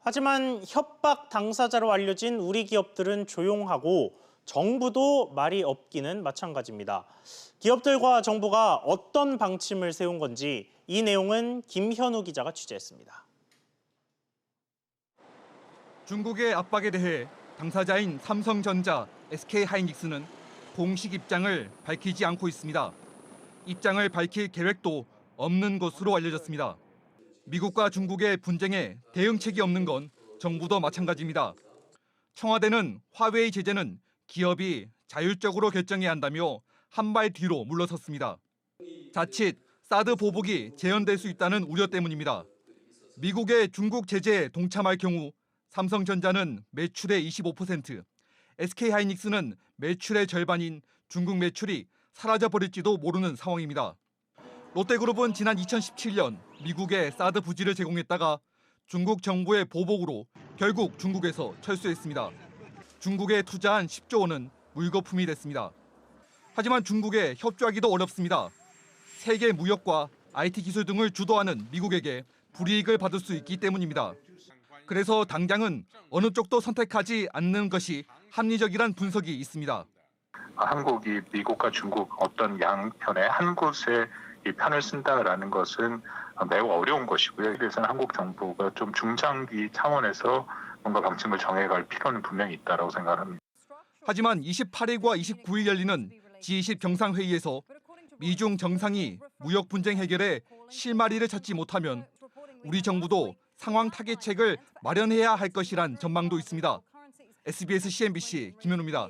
하지만 협박 당사자로 알려진 우리 기업들은 조용하고 정부도 말이 없기는 마찬가지입니다. 기업들과 정부가 어떤 방침을 세운 건지 이 내용은 김현우 기자가 취재했습니다. 중국의 압박에 대해 당사자인 삼성전자, SK하이닉스는 공식 입장을 밝히지 않고 있습니다. 입장을 밝힐 계획도 없는 것으로 알려졌습니다. 미국과 중국의 분쟁에 대응책이 없는 건 정부도 마찬가지입니다. 청와대는 화웨이 제재는 기업이 자율적으로 결정해야 한다며 한 발 뒤로 물러섰습니다. 자칫 사드 보복이 재현될 수 있다는 우려 때문입니다. 미국의 중국 제재에 동참할 경우 삼성전자는 매출의 25%, SK하이닉스는 매출의 절반인 중국 매출이 사라져버릴지도 모르는 상황입니다. 롯데그룹은 지난 2017년 미국에 사드 부지를 제공했다가 중국 정부의 보복으로 결국 중국에서 철수했습니다. 중국에 투자한 10조 원은 물거품이 됐습니다. 하지만 중국에 협조하기도 어렵습니다. 세계 무역과 IT 기술 등을 주도하는 미국에게 불이익을 받을 수 있기 때문입니다. 그래서 당장은 어느 쪽도 선택하지 않는 것이 합리적이란 분석이 있습니다. 한국이 미국과 중국 어떤 양편의 한 곳에 이 편을 쓴다라는 것은 매우 어려운 것이고요. 그래서 한국 정부가 좀 중장기 차원에서 뭔가 방침을 정해갈 필요는 분명히 있다고 생각합니다. 하지만 28일과 29일 열리는 G20 정상회의에서 미중 정상이 무역 분쟁 해결에 실마리를 찾지 못하면 우리 정부도 상황 타개책을 마련해야 할 것이란 전망도 있습니다. SBS CNBC 김현우입니다.